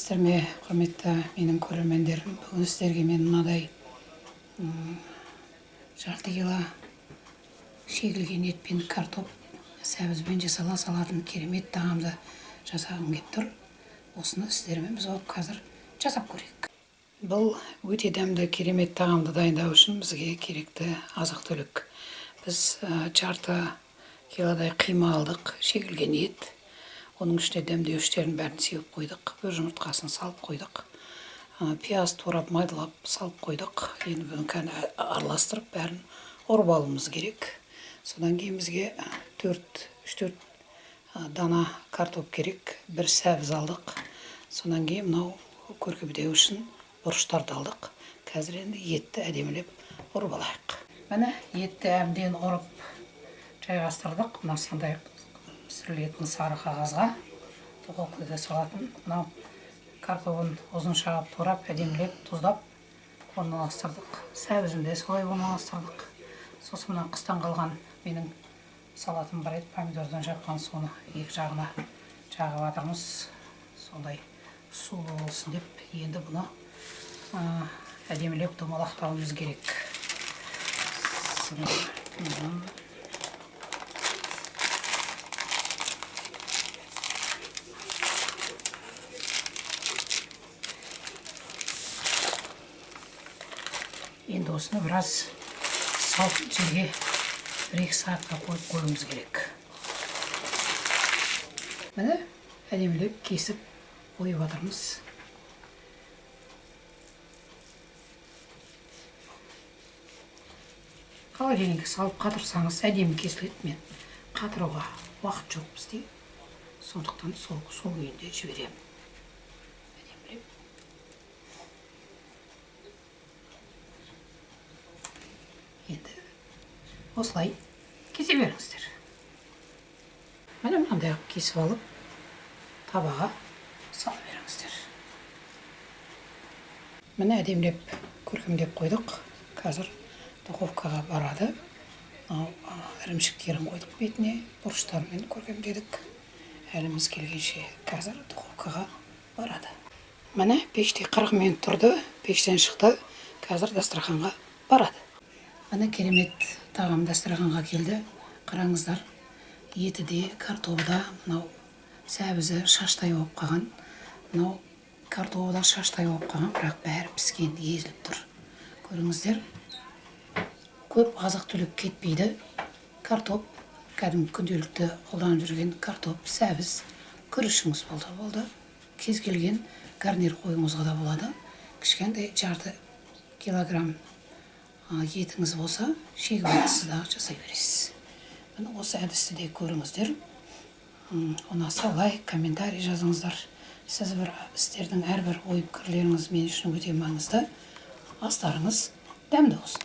Сәлеметсіздер ме, құрметті менің көрермендерім. Бүгін сіздерге мен мынадай жарты кило шегілген ет пен картоп сәбізбен жасала салатын керемет тағамды жасағым келіп тұр. Осыны сіздермен біз болып қазір жасап көрейік. Бұл өте дәмді керемет тағамды дайындау үшін бізге керекті азық-түлік. Біз жарты килодай қима алдық, шегілген ет. Оның ішіне дәмдеуіштерін бәрін сеуіп қойдық. Бір жұмыртқасын салып қойдық. Пияз турап майдалап салып қойдық. Енді бұны араластырып бәрін ұрып алуымыз керек. Содан кейін бізге 3-4 дана картоп керек. Бір сәбіз алдық. Содан кейін мынау көркемдеу үшін бұрыштарды алдық. Қазір енді етті әдемілеп ұрып алайық. Міне етті әбден ұрып жайғастырдық. Мына сондай пісірілетін сары қағазға духовкада салатын. Мынау картоптың ұзынша турап, әдемілеп, тұздап орналастырдық. Сәбізін де солай орналастырдық. Сосын мына қыстан қалған менің салатым бар еді, помидордан жапқан, соны екі жағына жағып жатырмыз. Сондай сулы болсын деп, енді бұны әдемілеп домалақтауымыз керек. Енді осыны біраз салып жерге 1-2 сағатқа қойып қоюымыз керек. Міне әдемілеп кесіп қойып жатырмыз. Холодильникке салып қатырсаңыз әдемі кесіледі. Мен қатыруға уақыт жоқ бізде. Сондықтан сол күйінде жіберемін. Енді осылай кесе беріңіздер. Міне мынандай кесіп алып, табаға сала беріңіздер. Міне әдемілеп көркемдеп қойдық. Қазір духовкаға барады. Ірімшіктерін қойдық бетіне, бұрыштармен көркемдедік. Әліміз келгенше қазір духовкаға барады. Міне пеште 40 минут тұрды, пештен шықты. Қазір дастарханға барады. Міне керемет тағам дастарханға келді. Қараңыздар, еті де, картопы да, мынау сәбізі шаштай болып қалған. Мынау картопы да шаштай болып қалған, бірақ бәрі піскен, езіліп тұр. Көріңіздер, көп азық-түлік кетпейді. Картоп, кәдімгі күнделікті қолданып жүрген картоп, сәбіз, күрішіңіз болды. Кез келген гарнир қойыңызға да болады. Кішкентай жарты килограмм етіңіз болса, шегіп аласыздағы жасай бересіз. Осы әдісті де көріңіздер. Ұнаса лайк, комментарий жазыңыздар. Сіздердің әрбір ой-пікірлеріңіз мен үшін өте маңызды. Астарыңыз дәмді болсын.